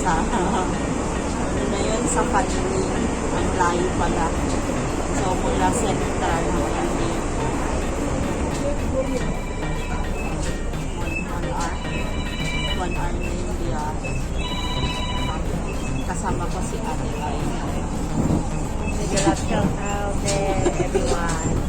sa ano na yun, sa Fanling. Ang layo pala. So, mula Central hanggang dito. 1 hour na yung biyahe. Kasama ko si Ate Ay. Sige, let's shout out there, everyone.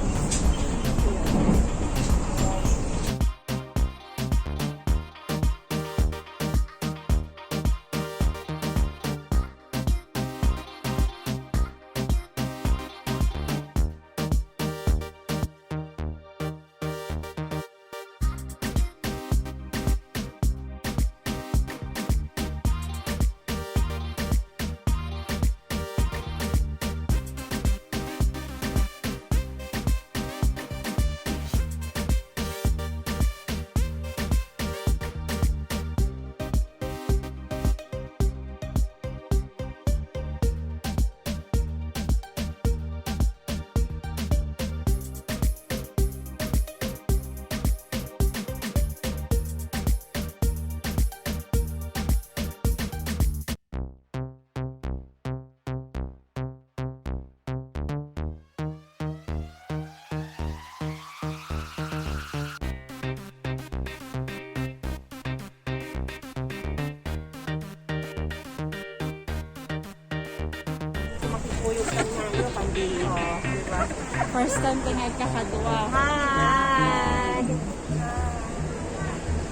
Makikuyog lang na yun, pandili. Diba? First time ko nagkakadwa. Hi!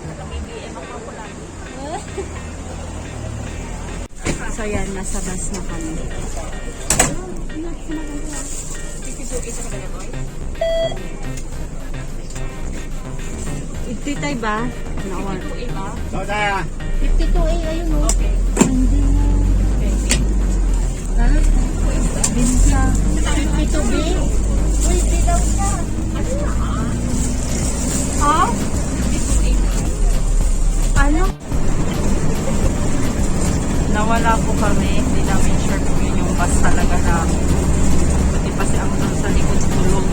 Naka-BBM ako po lang. So yan, nasa bus na kami. Isa ka ba yan, boy? Ititay ba? Nawal. Iba? 52A, ayun o. Hindi na. Ha? Binsa. 52B? Uy, bilaw ka! Ano na? Ha? Ano? Nawala po kami. Hindi namin sure kung yun yung bus talaga namin. Pati pa si ang doon sa likod tulog.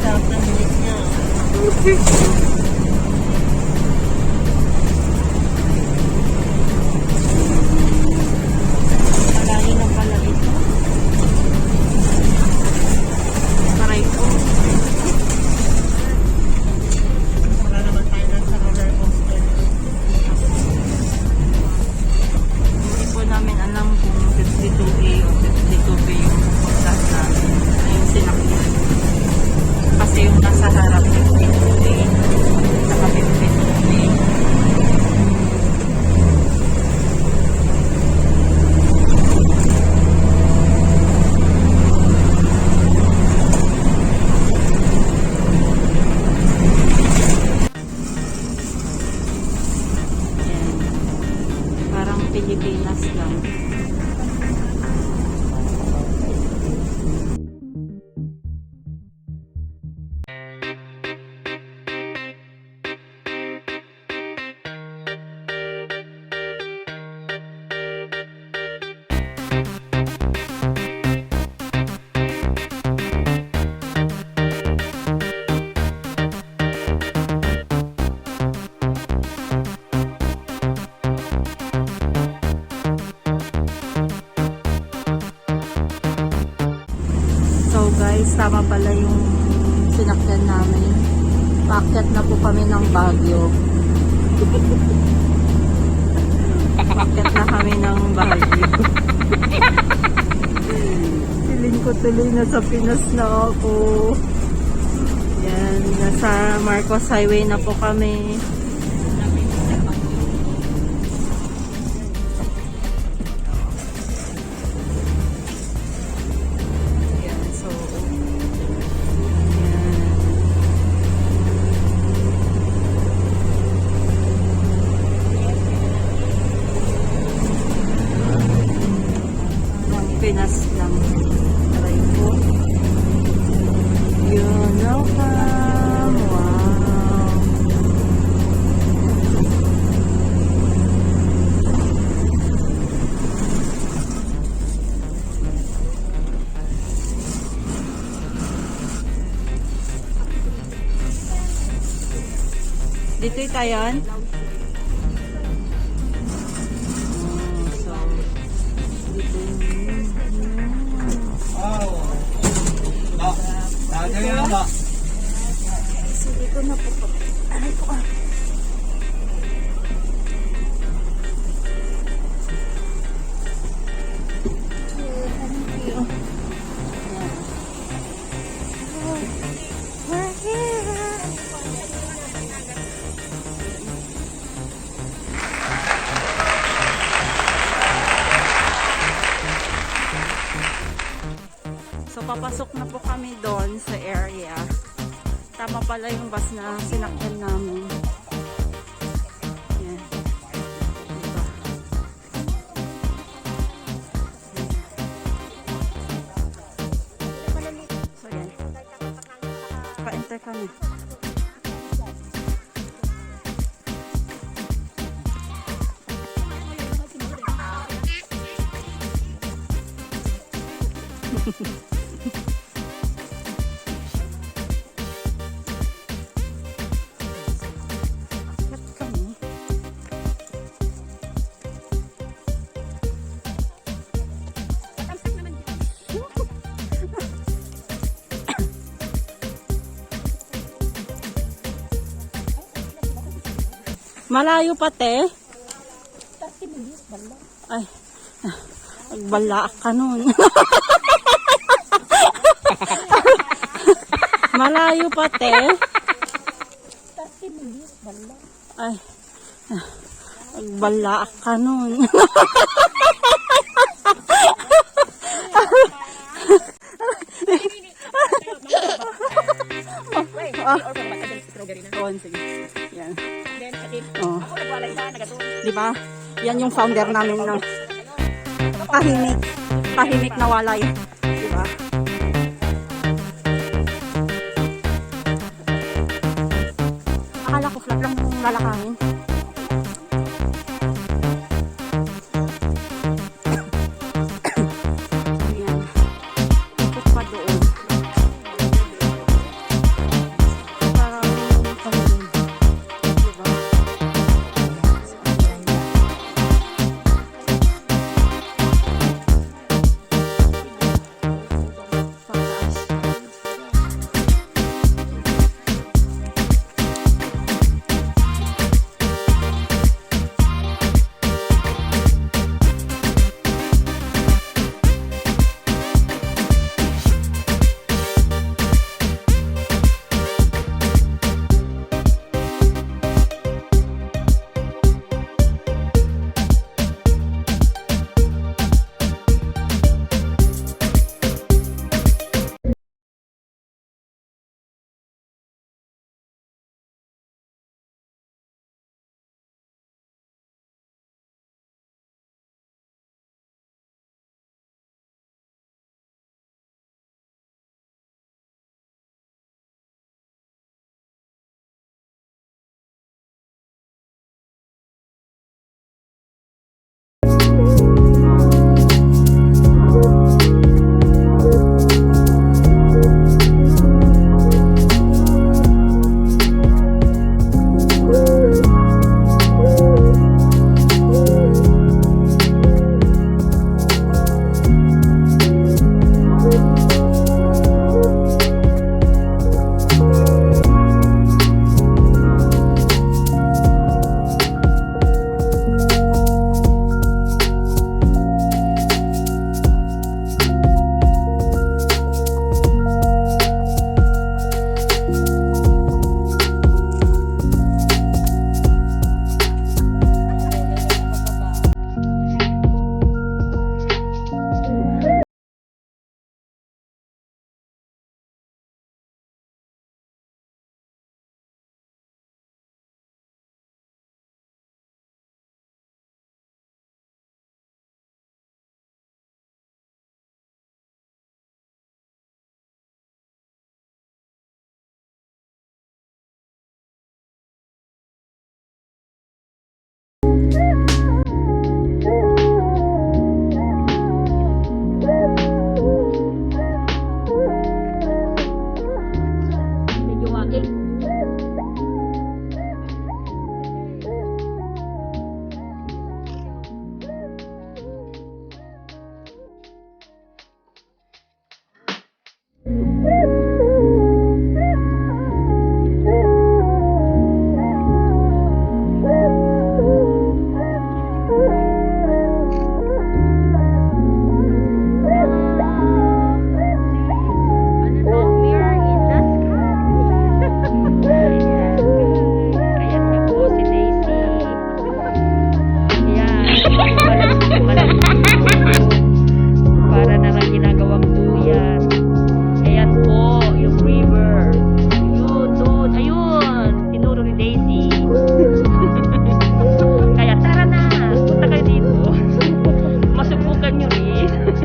Sarap ng bilis niya. Malayo na pala ito. Taray ko. Wala naman tayo lang sa roller coaster. Hindi po namin alam kung 52A o 52B yung pupuntahan namin. Na yung sinakyan. Kasi yung nasa harap 52A saka 52B. Ayan. Parang Pilipinas lang. So guys, tama pala yung sinakyan namin. Paakyat na po kami ng Baguio. Paakyat na kami ng Baguio. Feeling ko tuloy na sa Pinas na ako. Yan, nasa Marcos Highway na po kami. Pinas lang. Aray ko. Yun, welcome. Wow. Kita yan? So, dito yun. Sige ko na po. Aray ko ah. So, papasok na po kami doon sa area. Tama pala yung bus na sinakyan namin. Yan. Diba? So, yan. Pa-enter kami. Akyat kami. Malayo pa, te. Ay, magbala ka nun. Malayo pa, te. Ay, magbala ka nun. Oh, sige. Yan. Oh. Di ba? Yan yung founder namin ng Tahimik na Walay. Di ba? Akala ko flat lang yung lalakarin. Ayan. Ikot pa doon. Parang kami. Diba? Pataas. Please.